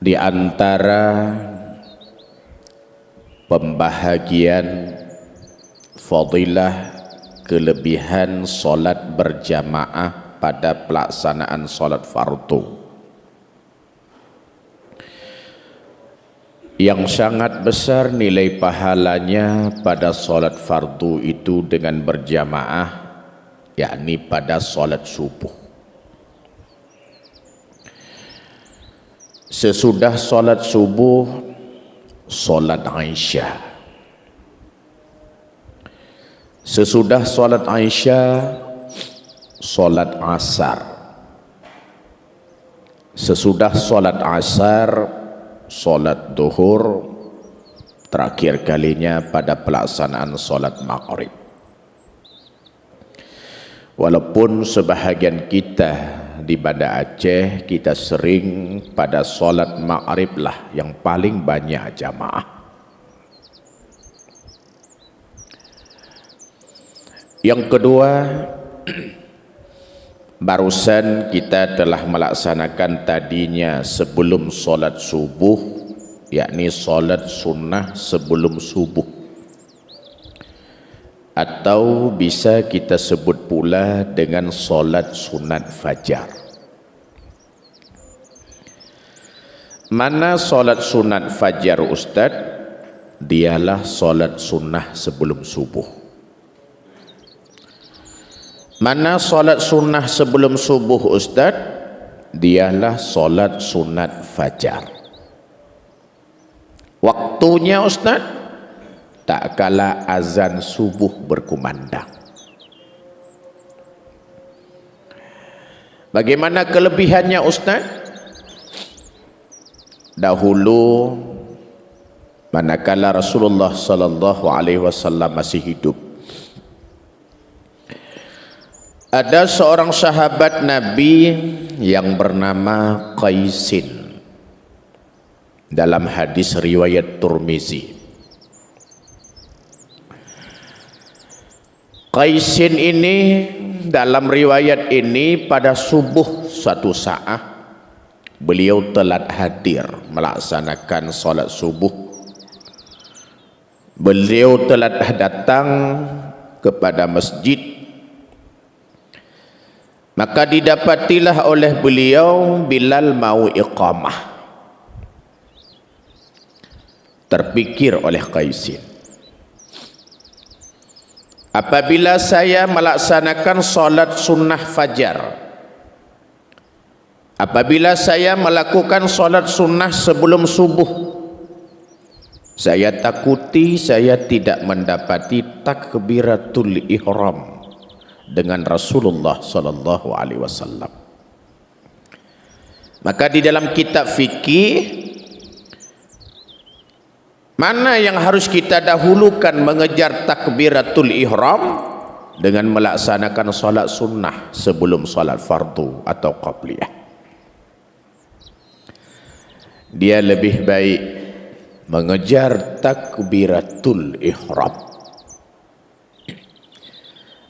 Di antara pembahagian fadilah kelebihan solat berjamaah pada pelaksanaan solat fardu yang sangat besar nilai pahalanya pada solat fardu itu dengan berjamaah, yakni pada solat subuh. Sesudah solat subuh, solat Aisyah. Sesudah solat Aisyah, solat asar. Sesudah solat asar, solat duhur. Terakhir kalinya pada pelaksanaan solat maghrib. Walaupun sebahagian kita di Banda Aceh, kita sering pada solat maghrib lah yang paling banyak jamaah. Yang kedua, barusan kita telah melaksanakan tadinya sebelum solat subuh, yakni solat sunnah sebelum subuh, atau bisa kita sebut pula dengan solat sunat fajar. Mana solat sunat fajar Ustaz? Dialah solat sunnah sebelum subuh. Mana solat sunnah sebelum subuh Ustaz? Dialah solat sunat fajar. Waktunya Ustaz? Tak kala azan subuh berkumandang. Bagaimana kelebihannya Ustaz? Dahulu manakala Rasulullah sallallahu alaihi wasallam masih hidup, ada seorang sahabat Nabi yang bernama Qaisin. Dalam hadis riwayat Tirmizi, Qaisin ini dalam riwayat ini pada subuh suatu saat beliau telat hadir melaksanakan solat subuh. Beliau telat datang kepada masjid, maka didapatilah oleh beliau Bilal mau iqamah. Terpikir oleh Qaisin, apabila saya melaksanakan solat sunnah fajar, apabila saya melakukan solat sunnah sebelum subuh, saya takuti saya tidak mendapati takbiratul ihram dengan Rasulullah sallallahu alaihi wasallam. Maka di dalam kitab fikih, mana yang harus kita dahulukan mengejar takbiratul ihram dengan melaksanakan solat sunnah sebelum solat fardu atau qabliyah? Dia lebih baik mengejar takbiratul ihram.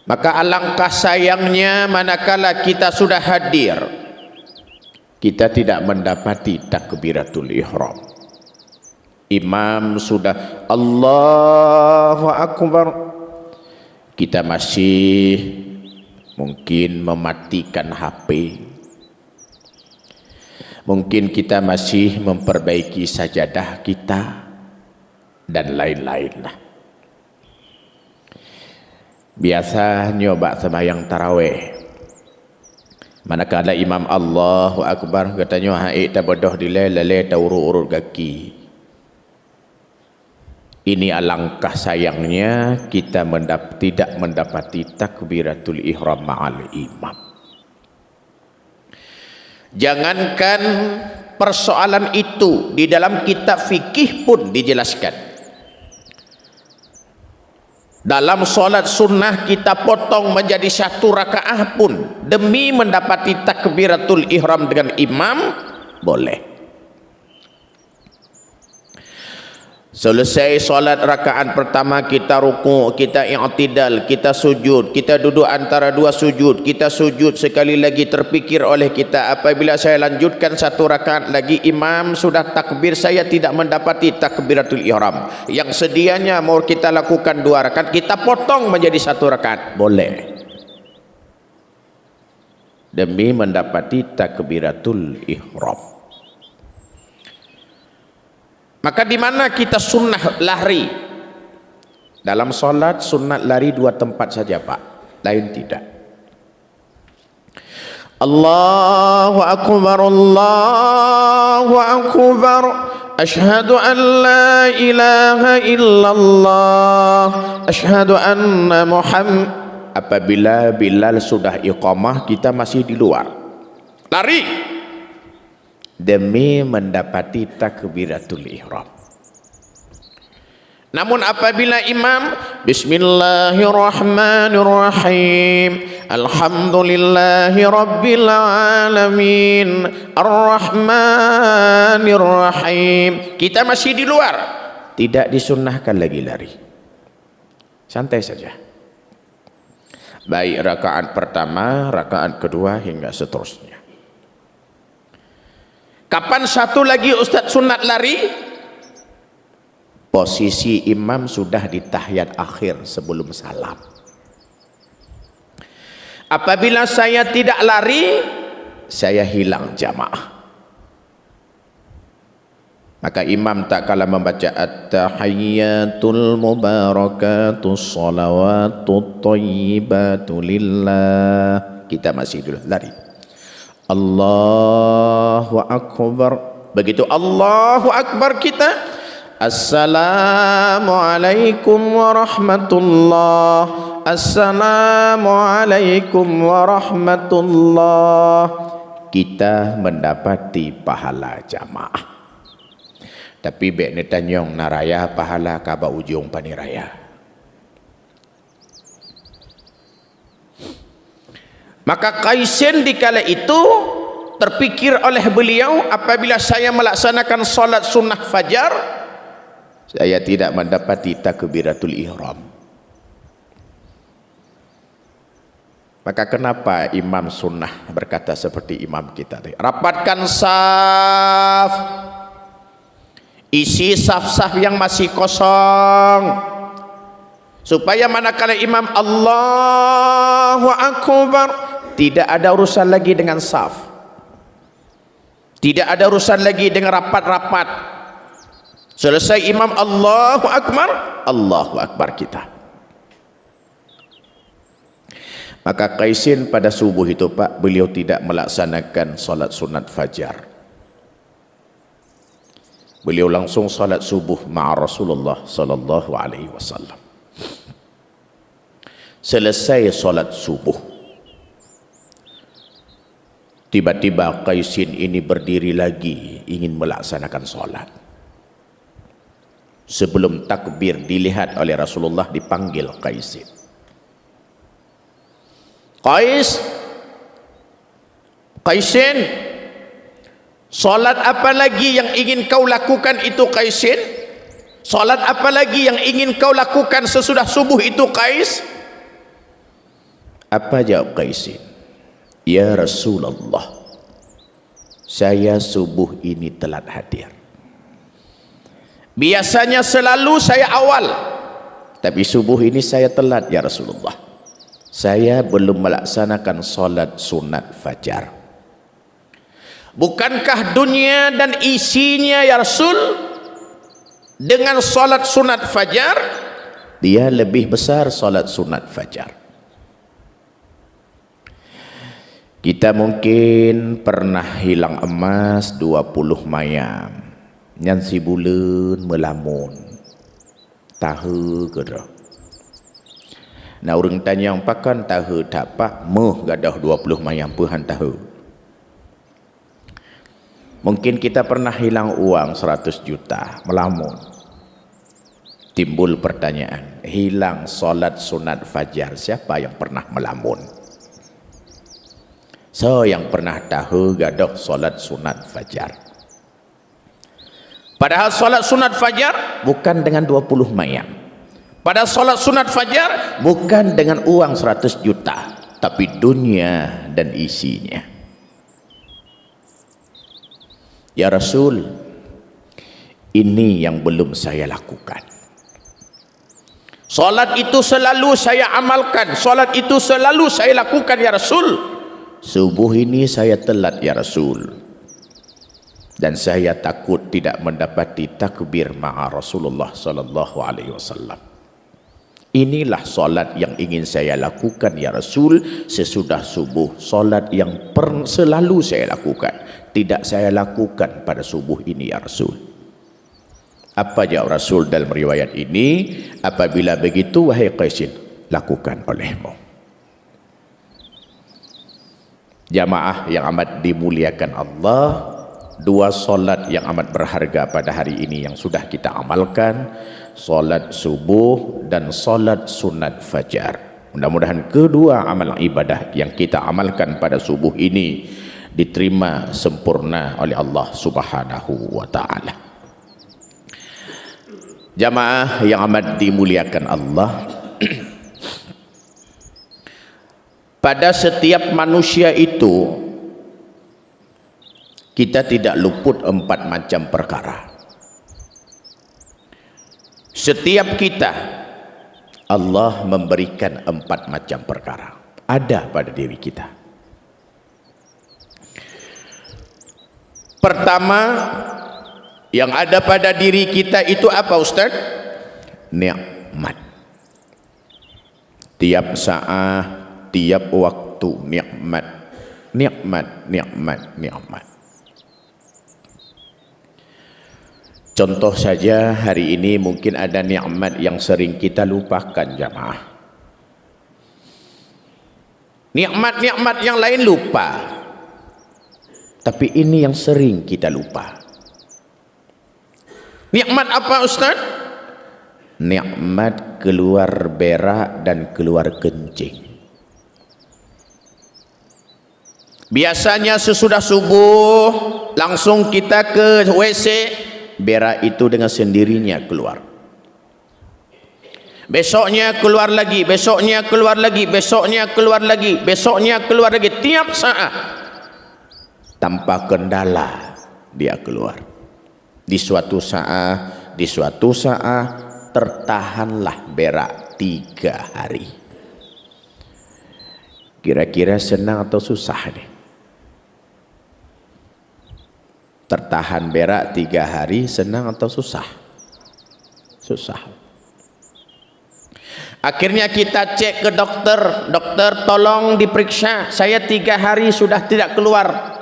Maka alangkah sayangnya manakala kita sudah hadir, kita tidak mendapati takbiratul ihram. Imam sudah Allahu Akbar, kita masih mungkin mematikan HP, mungkin kita masih memperbaiki sajadah kita dan lain-lain. Biasa nyoba sembahyang tarawih, manakala imam Allahu Akbar katanya haid tabodoh dilele taurut-urut kaki. Ini alangkah sayangnya kita tidak mendapati takbiratul ihram ma'al imam. Jangankan persoalan itu, di dalam kitab fikih pun dijelaskan. Dalam solat sunnah kita potong menjadi satu rakaah pun demi mendapati takbiratul ihram dengan imam, boleh. Selesai solat rakaat pertama, kita rukuk, kita i'tidal, kita sujud, kita duduk antara dua sujud, kita sujud sekali lagi, terpikir oleh kita, apabila saya lanjutkan satu rakaat lagi, imam sudah takbir, saya tidak mendapati takbiratul ihram. Yang sedianya mau kita lakukan dua rakaat, kita potong menjadi satu rakaat. Boleh. Demi mendapati takbiratul ihram. Maka di mana kita sunnah lari? Dalam solat sunnat lari dua tempat saja Pak, lain tidak. Allahu Akbar, Allahu Akbar, Ashhadu an la ilaha illallah, Ashhadu anna Muhammad. Apabila Bilal sudah iqamah, kita masih di luar, lari demi mendapati takbiratul ihram. Namun apabila imam Bismillahirrahmanirrahim, Alhamdulillahi Rabbil Alamin, Ar-Rahmanirrahim, kita masih di luar, tidak disunnahkan lagi lari, santai saja. Baik rakaat pertama, rakaat kedua, hingga seterusnya. Kapan satu lagi Ustaz sunat lari? Posisi imam sudah di tahiyat akhir sebelum salam. Apabila saya tidak lari, saya hilang jamaah. Maka imam tak kala membaca at-tahiyyatul mubarakatus salawatut thayyibatu lillah, kita masih dulu lari. Allahu Akbar. Begitu Allahu Akbar kita, Assalamualaikum warahmatullah, Assalamualaikum warahmatullah, kita mendapati pahala jamaah. Tapi bek netanyong naraya pahala kaba ujung paniraya. Maka Qaisin dikala itu terpikir oleh beliau, apabila saya melaksanakan solat sunnah fajar, saya tidak mendapati takbiratul ihram. Maka kenapa imam sunnah berkata seperti imam kita tadi? Rapatkan saf, isi saf-saf yang masih kosong, supaya manakala imam Allahu Akbar, tidak ada urusan lagi dengan saf, tidak ada urusan lagi dengan rapat-rapat. Selesai imam Allahu Akbar, Allahu Akbar kita. Maka Qaisin pada subuh itu Pak, beliau tidak melaksanakan solat sunat fajar. Beliau langsung solat subuh ma'a Rasulullah sallallahu alaihi wasallam. Selesai solat subuh, tiba-tiba Qaisin ini berdiri lagi ingin melaksanakan solat. Sebelum takbir dilihat oleh Rasulullah, dipanggil Qaisin. Qaisin, solat apa lagi yang ingin kau lakukan itu Qaisin? Solat apa lagi yang ingin kau lakukan sesudah subuh itu Qais? Apa jawab Qaisin? Ya Rasulullah, saya subuh ini telat hadir. Biasanya selalu saya awal, tapi subuh ini saya telat ya Rasulullah. Saya belum melaksanakan solat sunat fajar. Bukankah dunia dan isinya ya Rasul dengan solat sunat fajar? Dia lebih besar solat sunat fajar. Kita mungkin pernah hilang emas 20 mayam, nyan si bulan melamun, tahu ke dah. Nah orang tanya yang pakan tahu tak pak, meh gadah 20 mayam puhan tahu. Mungkin kita pernah hilang uang 100 juta, melamun. Timbul pertanyaan, hilang solat sunat fajar, siapa yang pernah melamun? So yang pernah tahu gadah solat sunat fajar. Padahal solat sunat fajar bukan dengan 20 mayang. Pada solat sunat fajar bukan dengan uang 100 juta, tapi dunia dan isinya. Ya Rasul, ini yang belum saya lakukan. Solat itu selalu saya amalkan, solat itu selalu saya lakukan ya Rasul. Subuh ini saya telat ya Rasul, dan saya takut tidak mendapati takbir ma'a Rasulullah sallallahu alaihi wasallam. Inilah solat yang ingin saya lakukan ya Rasul sesudah subuh. Solat yang selalu saya lakukan, tidak saya lakukan pada subuh ini ya Rasul. Apa jawab Rasul dalam riwayat ini? Apabila begitu wahai Qaisin, lakukan olehmu. Jamaah yang amat dimuliakan Allah, dua solat yang amat berharga pada hari ini yang sudah kita amalkan, solat subuh dan solat sunat fajar. Mudah-mudahan kedua amalan ibadah yang kita amalkan pada subuh ini diterima sempurna oleh Allah Subhanahu wa ta'ala. Jamaah yang amat dimuliakan Allah, pada setiap manusia itu kita tidak luput 4 macam perkara. Setiap kita Allah memberikan 4 macam perkara ada pada diri kita. Pertama yang ada pada diri kita itu apa Ustaz? Nikmat. Tiap saat, tiap waktu nikmat, nikmat, nikmat, nikmat. Contoh saja hari ini mungkin ada nikmat yang sering kita lupakan jamaah. Nikmat-nikmat yang lain lupa, tapi ini yang sering kita lupa. Nikmat apa Ustaz? Nikmat keluar berak dan keluar kencing. Biasanya sesudah subuh langsung kita ke WC, berak itu dengan sendirinya keluar. Besoknya keluar lagi, besoknya keluar lagi, besoknya keluar lagi, besoknya keluar lagi, tiap saat tanpa kendala dia keluar. Di suatu saat tertahanlah berak 3 hari. Kira-kira senang atau susah nih? Tertahan berak 3 hari senang atau susah? Susah. Akhirnya kita cek ke dokter, dokter tolong diperiksa, saya 3 hari sudah tidak keluar.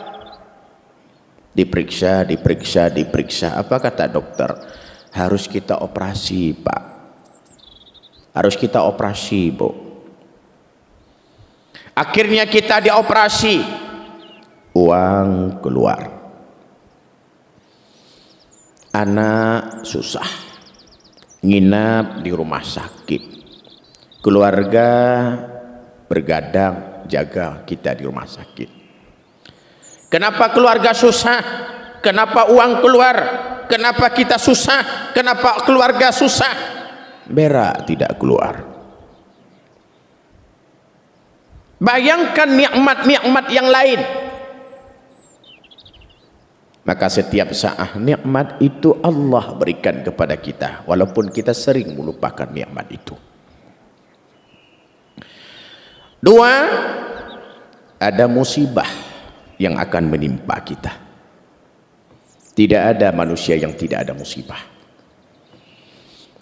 Diperiksa, diperiksa, diperiksa. Apa kata dokter? Harus kita operasi Pak, harus kita operasi Bu. Akhirnya kita dioperasi, uang keluar, anak susah, nginap di rumah sakit, keluarga bergadang jaga kita di rumah sakit. Kenapa keluarga susah? Kenapa uang keluar? Kenapa kita susah? Kenapa keluarga susah? Berak tidak keluar. Bayangkan nikmat-nikmat yang lain. Maka setiap saat nikmat itu Allah berikan kepada kita, walaupun kita sering melupakan nikmat itu. 2, ada musibah yang akan menimpa kita. Tidak ada manusia yang tidak ada musibah.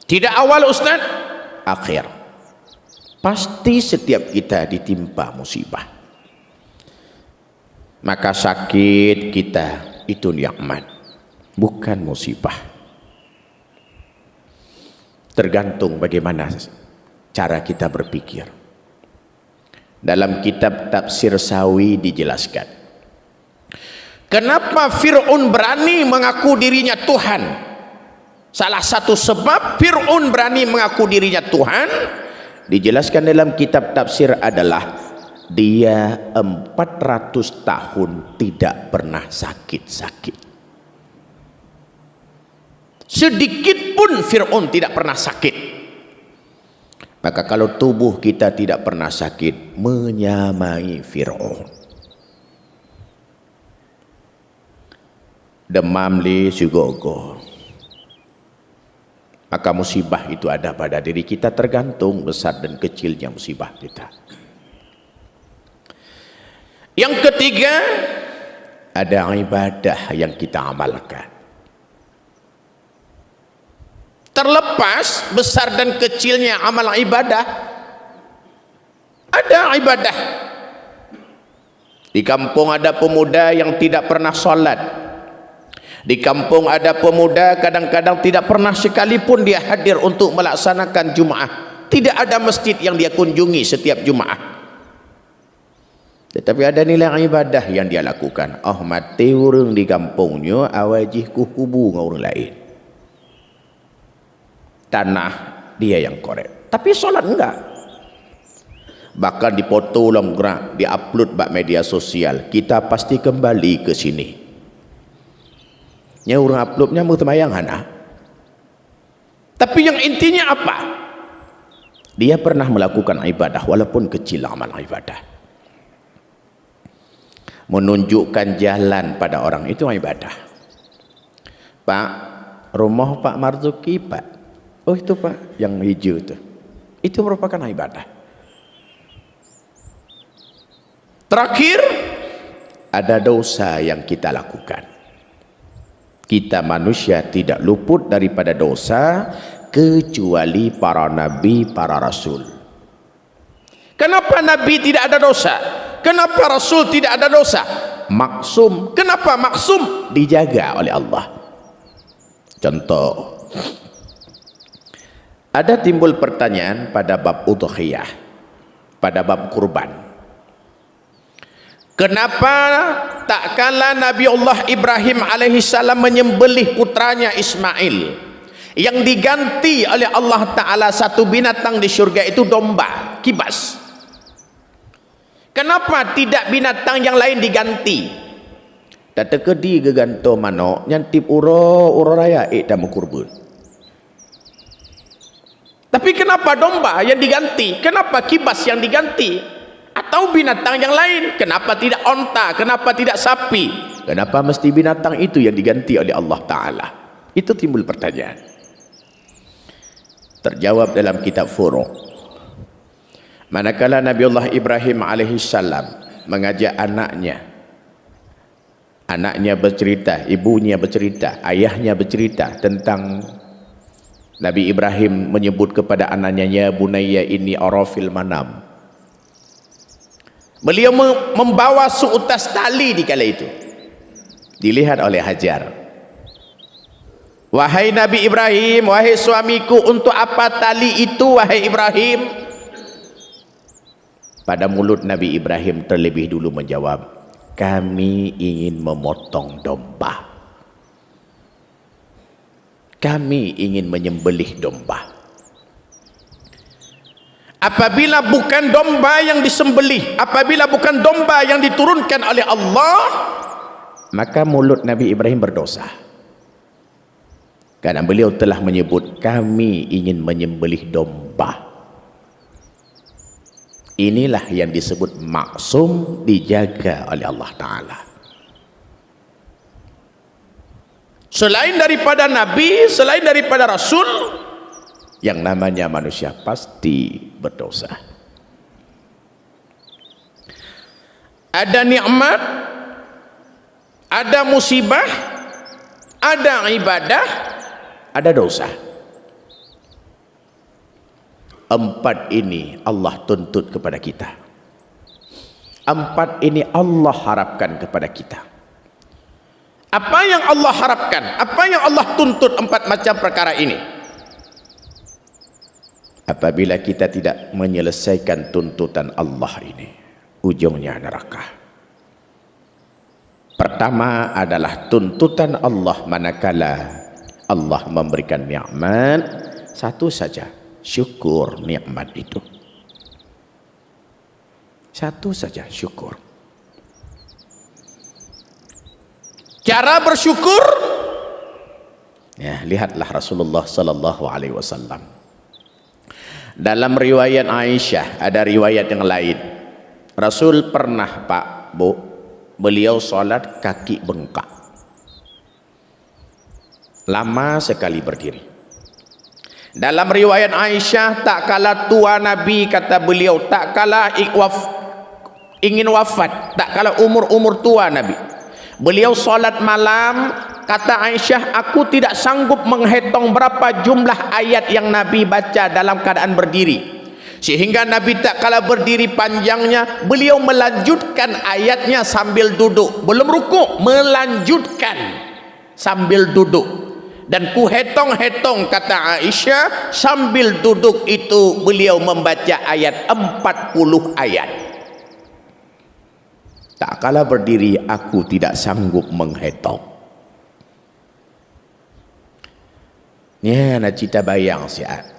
Tidak awal Ustaz, akhir. Pasti setiap kita ditimpa musibah. Maka sakit kita itu nikmat, bukan musibah. Tergantung bagaimana cara kita berpikir. Dalam kitab Tafsir Sawi dijelaskan, kenapa Fir'aun berani mengaku dirinya Tuhan. Salah satu sebab Fir'aun berani mengaku dirinya Tuhan, dijelaskan dalam kitab tafsir adalah dia 400 tahun tidak pernah sakit-sakit. Sedikit pun Fir'aun tidak pernah sakit. Maka kalau tubuh kita tidak pernah sakit, menyamai Fir'aun. Demam li sugogo. Maka musibah itu ada pada diri kita, tergantung besar dan kecilnya musibah kita. Yang ketiga, ada ibadah yang kita amalkan. Terlepas besar dan kecilnya amal ibadah, ada ibadah. Di kampung ada pemuda yang tidak pernah sholat. Di kampung ada pemuda kadang-kadang tidak pernah sekalipun dia hadir untuk melaksanakan Jumaat. Tidak ada masjid yang dia kunjungi setiap Jumaat. Tetapi ada nilai ibadah yang dia lakukan. Oh, mati orang di kampungnya, awajih kubu dengan orang lain. Tanah dia yang korek. Tapi solat enggak. Bahkan dipoto ulang gerak, diupload bak media sosial. Kita pasti kembali ke sini. Nya orang uploadnya mau temayang hana. Tapi yang intinya apa? Dia pernah melakukan ibadah walaupun kecil amal ibadah. Menunjukkan jalan pada orang itu ibadah. Pak, rumah Pak Marzuki, Pak. Oh itu Pak, yang hijau itu. Itu merupakan ibadah. Terakhir, ada dosa yang kita lakukan. Kita manusia tidak luput daripada dosa kecuali para nabi, para rasul. Kenapa nabi tidak ada dosa? Kenapa rasul tidak ada dosa? Maksum. Kenapa maksum? Dijaga oleh Allah. Contoh, ada timbul pertanyaan pada bab udhiyah, pada bab kurban. Kenapa tak kala Nabi Allah Ibrahim alaihissalam menyembelih putranya Ismail, yang diganti oleh Allah Ta'ala satu binatang di syurga itu domba, kibas. Kenapa tidak binatang yang lain diganti? Data kedi geganto manok nyantip uro raya dah kurban. Tapi kenapa domba yang diganti? Kenapa kibas yang diganti? Atau binatang yang lain? Kenapa tidak onta? Kenapa tidak sapi? Kenapa mesti binatang itu yang diganti oleh Allah Ta'ala? Itu timbul pertanyaan. Terjawab dalam kitab Furu'. Manakala Nabi Allah Ibrahim alaihissalam mengajak anaknya bercerita, ibunya bercerita, ayahnya bercerita tentang Nabi Ibrahim menyebut kepada anaknya, ya bunayya inni arafil manam. Beliau membawa seutas tali di kala itu. Dilihat oleh Hajar. Wahai Nabi Ibrahim, wahai suamiku, untuk apa tali itu wahai Ibrahim? Pada mulut Nabi Ibrahim terlebih dulu menjawab, kami ingin memotong domba. Kami ingin menyembelih domba. Apabila bukan domba yang disembelih, apabila bukan domba yang diturunkan oleh Allah, maka mulut Nabi Ibrahim berdosa. Karena beliau telah menyebut kami ingin menyembelih domba. Inilah yang disebut maksum, dijaga oleh Allah Ta'ala. Selain daripada Nabi, selain daripada Rasul, yang namanya manusia pasti berdosa. Ada nikmat, ada musibah, ada ibadah, ada dosa. Empat ini Allah tuntut kepada kita. Empat ini Allah harapkan kepada kita. Apa yang Allah harapkan? Apa yang Allah tuntut empat macam perkara ini? Apabila kita tidak menyelesaikan tuntutan Allah ini, ujungnya neraka. Pertama adalah tuntutan Allah manakala Allah memberikan nikmat, satu saja, syukur nikmat itu. Satu saja, syukur. Cara bersyukur, Ya, lihatlah Rasulullah sallallahu alaihi wasallam. Dalam riwayat Aisyah, ada riwayat yang lain. Rasul pernah, Pak, Bu, beliau salat kaki bengkak. Lama sekali berdiri. Dalam riwayat Aisyah, tak kala tua Nabi, kata beliau, tak kala ingin wafat, tak kala umur tua Nabi, beliau salat malam. Kata Aisyah, aku tidak sanggup menghitung berapa jumlah ayat yang Nabi baca dalam keadaan berdiri, sehingga Nabi tak kala berdiri panjangnya, beliau melanjutkan ayatnya sambil duduk, belum rukuk, melanjutkan sambil duduk. Dan ku hitung-hitung, kata Aisyah, sambil duduk itu beliau membaca ayat 40 ayat. Tak kala berdiri aku tidak sanggup menghitung. Nya nak cita bayang siat.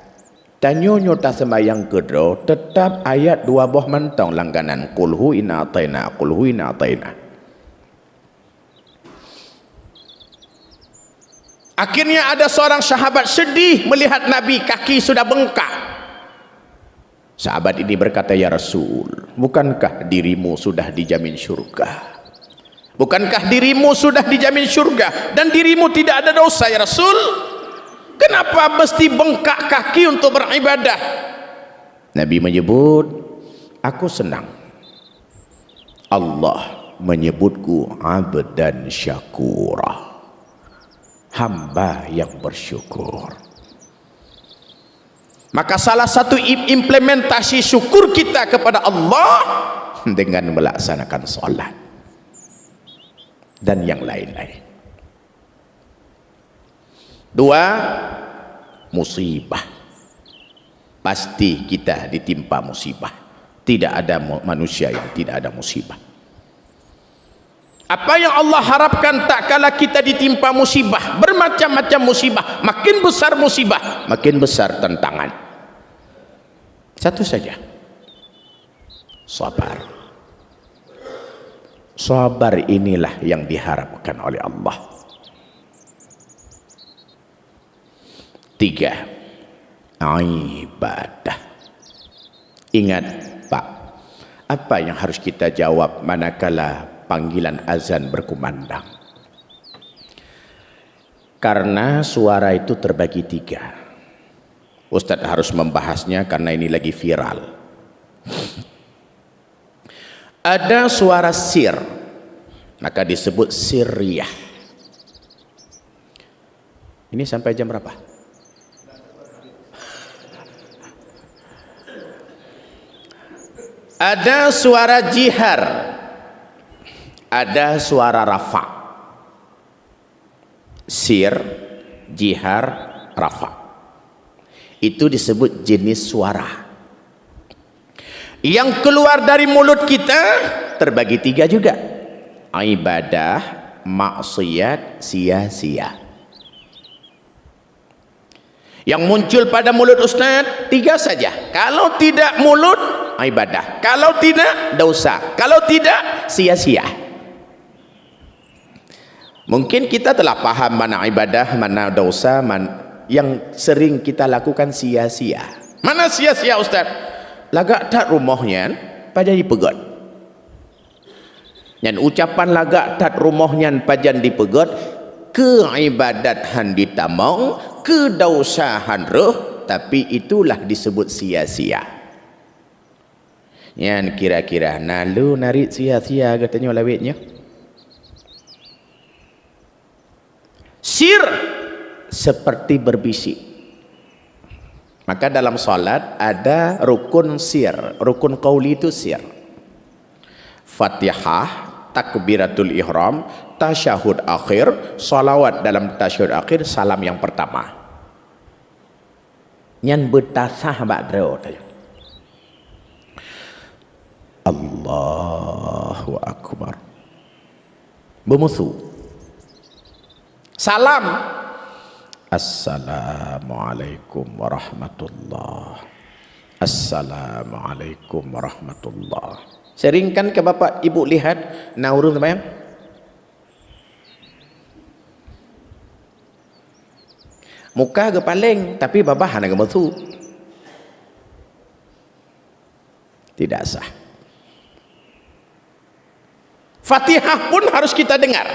Tanyonyo tak sembayang kedro, tetap ayat 2 buah mentong langganan. Qulhu inna ataina, qulhu inna ataina. Akhirnya ada seorang sahabat sedih melihat Nabi kaki sudah bengkak. Sahabat ini berkata, ya Rasul, bukankah dirimu sudah dijamin syurga? Bukankah dirimu sudah dijamin syurga dan dirimu tidak ada dosa, ya Rasul? Kenapa mesti bengkak kaki untuk beribadah? Nabi menyebut, aku senang Allah menyebutku abdan syakura, hamba yang bersyukur. Maka salah satu implementasi syukur kita kepada Allah dengan melaksanakan salat dan yang lain-lain. 2, musibah. Pasti kita ditimpa musibah. Tidak ada manusia yang tidak ada musibah. Apa yang Allah harapkan tak kala kita ditimpa musibah, bermacam-macam musibah, makin besar musibah, makin besar tantangan. Satu saja, sabar. Sabar inilah yang diharapkan oleh Allah. 3, ibadah. Ingat, Pak, apa yang harus kita jawab manakala panggilan azan berkumandang? Karena suara itu terbagi 3. Ustadz harus membahasnya karena ini lagi viral. Ada suara sir, maka disebut sirriyah. Ini sampai jam berapa? Ada suara jihar, ada suara rafa. Sir, jihar, rafa. Itu disebut jenis suara. Yang keluar dari mulut kita terbagi 3 juga. Ibadah, maksiat, sia-sia. Yang muncul pada mulut Ustaz 3 saja. Kalau tidak mulut, ibadah. Kalau tidak, dosa. Kalau tidak, sia-sia. Mungkin kita telah paham mana ibadah, mana dosa, yang sering kita lakukan sia-sia. Mana sia-sia, Ustaz? Lagak tak rumahnya pada dipegot. Yang ucapan lagak tak rumahnya pajan dipegot, keibadathan ditamong, kedausahan roh, tapi itulah disebut sia-sia. Yang kira-kira nalu narik sia-sia katanya lawitnya. Sir seperti berbisik. Maka dalam salat ada rukun sir, rukun qauli itu sir. Fatihah, takbiratul ihram, tasyahud akhir, salawat dalam tasyahud akhir, salam yang pertama. Nyan bertasah ba'dro tadi. Allahu akbar. Bermusuh. Salam. Assalamualaikum warahmatullahi. Assalamualaikum warahmatullahi. Seringkan ke bapak ibu lihat naurun sembahyang? Muka ke paling, tapi babahan ke betul. Tidak sah. Fatihah pun harus kita dengar.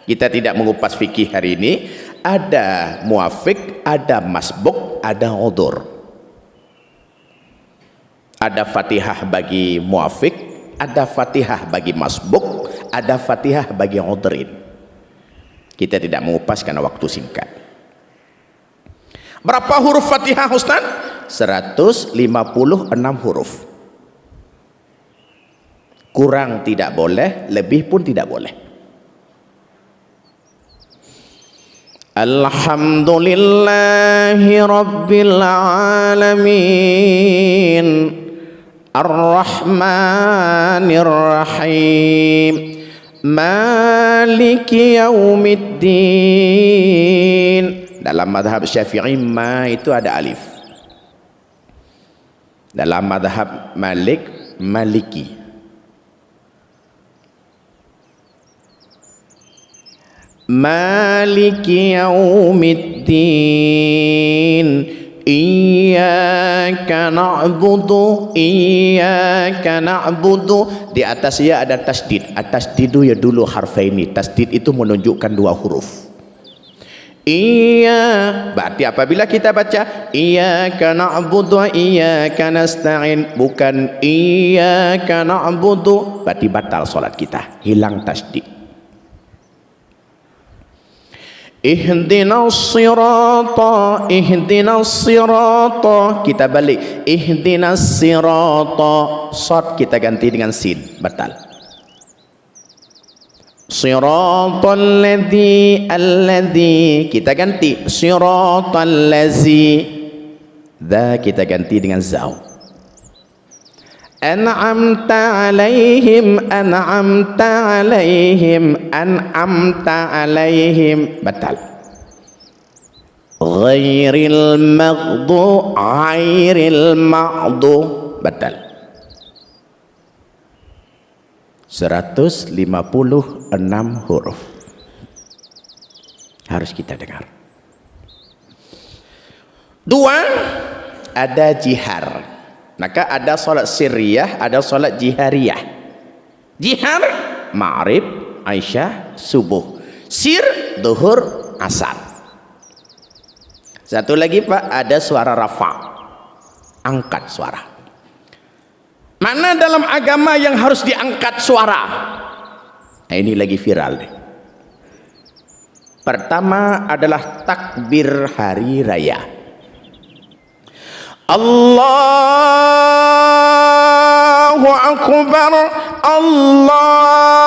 Kita tidak mengupas fikih hari ini. Ada muafik, ada masbuk, ada udzur. Ada Fatihah bagi muafik, ada Fatihah bagi masbuk, ada Fatihah bagi udzrin. Kita tidak mengupas karena waktu singkat. Berapa huruf Fatihah Ustaz? 156 huruf. Kurang tidak boleh, lebih pun tidak boleh. Alhamdulillahi Rabbil Alamin, Ar-Rahmanir Rahim, Maliki Yaumiddin. Dalam mazhab Syafi'i ma itu ada alif. Dalam mazhab Malik, Maliki. Maliki Yaumiddin, Iyyaka na'budu, Iyyaka na'budu. Di atas ya ada tasdid. At-tasdidu ya dulu harfaini. Tasdid itu menunjukkan dua huruf. Iya, berarti apabila kita baca Iyyaka na'budu wa iyyaka nasta'in, bukan Iyyaka na'budu, berarti batal salat kita, hilang tasdid. Ihdinas sirata, ihdinas sirata, kita balik ihdinas sirata, sad kita ganti dengan sin, batal. Siratal ladzi, alladzi kita ganti siratal ladzi, dza kita ganti dengan za. An'amta alaihim, an'amta alaihim, an'amta alaihim, batal. Ghairil maghdu, ghairil maghdu, batal. 156 huruf harus kita dengar. Dua, ada jihar. Maka ada solat sirriyah, ada solat jihariyah. Jihar, ma'rib, aisyah, subuh. Sir, duhur, asar. Satu lagi Pak, ada suara rafa, angkat suara. Mana dalam agama yang harus diangkat suara? Nah, ini lagi viral nih. Pertama adalah takbir hari raya. Allahu Akbar, Allahu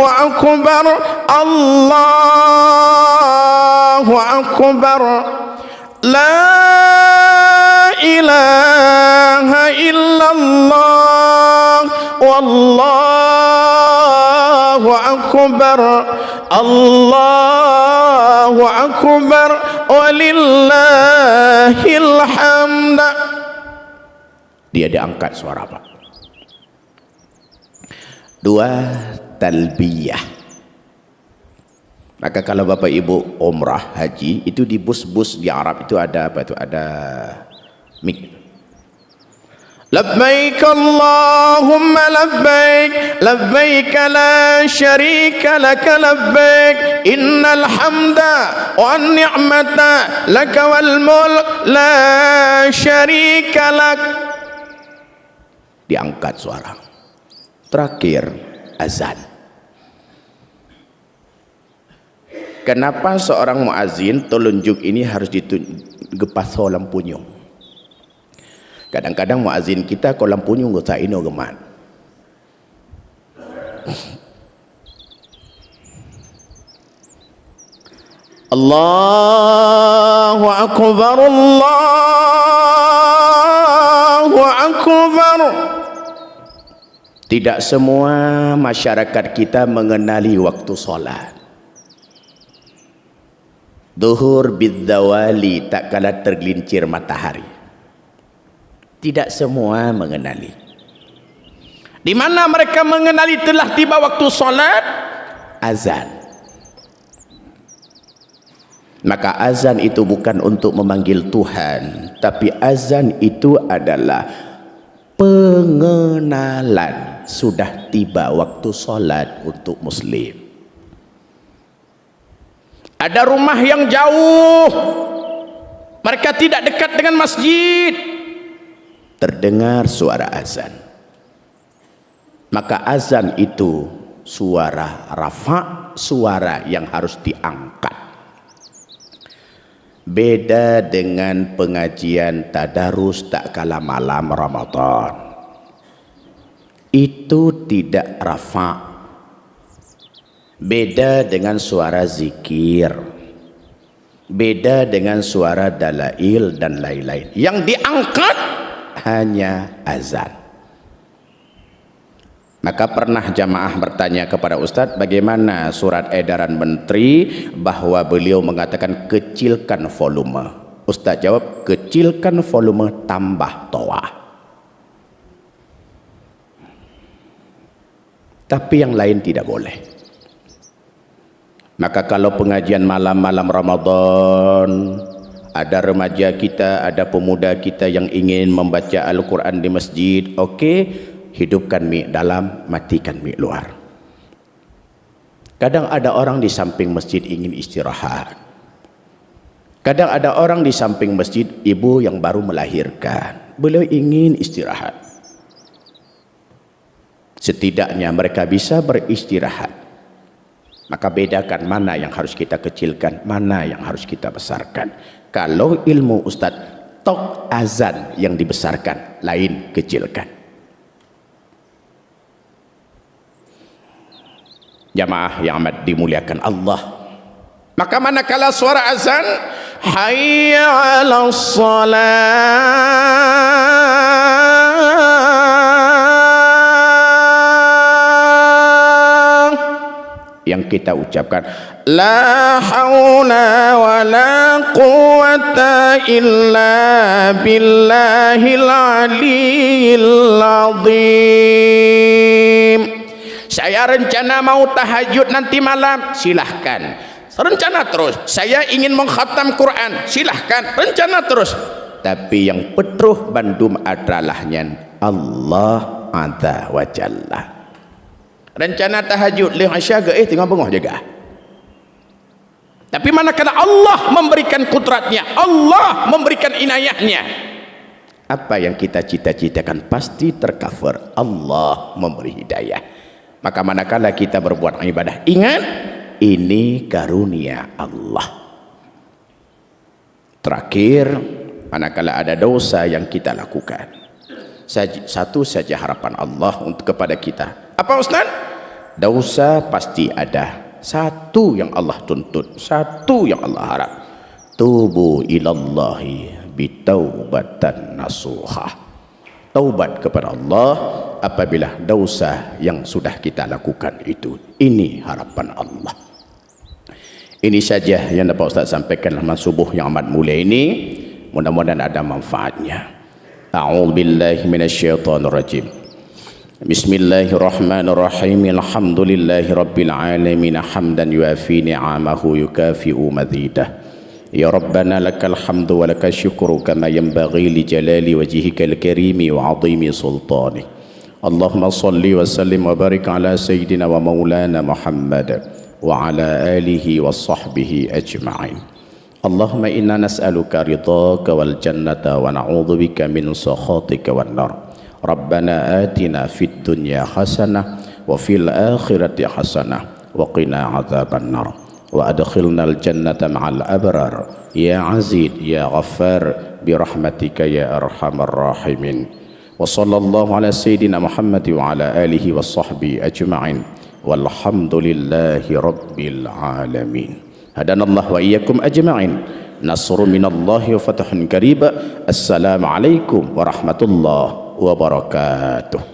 Akbar, Allahu Akbar, La ilaha illallah, Wallahu Akbar, Allahu Akbar, walillahil hamd. Dia diangkat suara Pak. Dua, talbiyah. Maka kalau Bapak Ibu umrah haji itu di bus-bus di Arab itu ada apa itu, ada mik. Labbaik Allahumma labbaik, labbaik la syarika laka labbaik, innal hamda wan ni'mata laka wal mulk la syarika lak. Diangkat suara. Terakhir azan. Kenapa seorang muazin telunjuk ini harus digepas lampunya? Kadang-kadang muazin kita kalau lampunya nggak tak ino geman. Allahu Akbar, Allahu Akbar. Tidak semua masyarakat kita mengenali waktu solat. Duhur bidzawali, tak kala tergelincir matahari. Tidak semua mengenali. Di mana mereka mengenali telah tiba waktu solat? Azan. Maka azan itu bukan untuk memanggil Tuhan, tapi azan itu adalah pengenalan sudah tiba waktu solat untuk muslim. Ada rumah yang jauh, mereka tidak dekat dengan masjid, terdengar suara azan, maka azan itu suara rafa, suara yang harus diangkat. Beda dengan pengajian tadarus tak kala malam Ramadan, itu tidak rafa. Beda dengan suara zikir, beda dengan suara dalail dan lain-lain. Yang diangkat hanya azan. Maka pernah jamaah bertanya kepada Ustadz, bagaimana surat edaran menteri bahwa beliau mengatakan kecilkan volume. Ustadz jawab, kecilkan volume tambah toa. Tapi yang lain tidak boleh. Maka kalau pengajian malam-malam Ramadan, ada remaja kita, ada pemuda kita yang ingin membaca Al-Quran di masjid, oke, hidupkan mic dalam, matikan mic luar. Kadang ada orang di samping masjid ingin istirahat. Kadang ada orang di samping masjid, ibu yang baru melahirkan, beliau ingin istirahat. Setidaknya mereka bisa beristirahat. Maka bedakan mana yang harus kita kecilkan, mana yang harus kita besarkan. Kalau ilmu Ustadz, tok azan yang dibesarkan, lain kecilkan. Jamaah yang amat dimuliakan Allah, maka manakala suara azan, hayya 'alas shalah, yang kita ucapkan la haula wala quwata illa billahil aliyyil azim. Saya rencana mau tahajud nanti malam, silahkan. Rencana terus. Saya ingin mengkhatam Quran, silahkan. Rencana terus. Tapi yang petruh bandum adalahnya Allah Azza wa Jalla. Rencana tahajud leh asyaga tengah bengah jaga. Tapi manakala Allah memberikan kudratnya, Allah memberikan inayahnya, apa yang kita cita-citakan pasti tercover. Allah memberi hidayah. Maka manakala kita berbuat ibadah, ingat ini karunia Allah. Terakhir, manakala ada dosa yang kita lakukan, satu saja harapan Allah untuk kepada kita. Apa Ustaz? Dosa pasti ada. Satu yang Allah tuntut, satu yang Allah harap. Tubu ilallahi bitaubatan nasuha. Taubat kepada Allah apabila dosa yang sudah kita lakukan itu. Ini harapan Allah. Ini saja yang dapat Ustaz sampaikan dalam subuh yang amat mulia ini. Mudah-mudahan ada manfaatnya. A'udzubillahi minasyaitonirrajim. Bismillahirrahmanirrahim. Alhamdulillahi rabbil alamin hamdan yuafi ni'amahu yukafi'u mazidah. Ya Rabbana lakal hamdu wa lakal syukru kama yanbaghi li jalali wajhikal karimi wa 'azimi sultanik. Allahumma salli wa sallim wa barik ala sayyidina wa maulana Muhammad wa ala alihi wa sahbihi ajma'in. Allahumma inna nas'aluka ridhaka wal jannata wa na'udzubika min sakhatika wan nar. Rabbana atina fid dunya hasanah wa fil akhirati hasanah wa qina adzaban nar. Wa adkhilnal jannata ma'al abrar ya aziz ya ghaffar birahmatika ya arhamar rahimin. Wa sallallahu ala sayyidina Muhammad wa ala alihi wa sahbihi ajma'in walhamdulillahi rabbil alamin. Hadanallahu wa iyyakum ajma'in. Nasrun minallahi wa fathun qarib. Assalamu alaikum warahmatullahi wabarakatuh.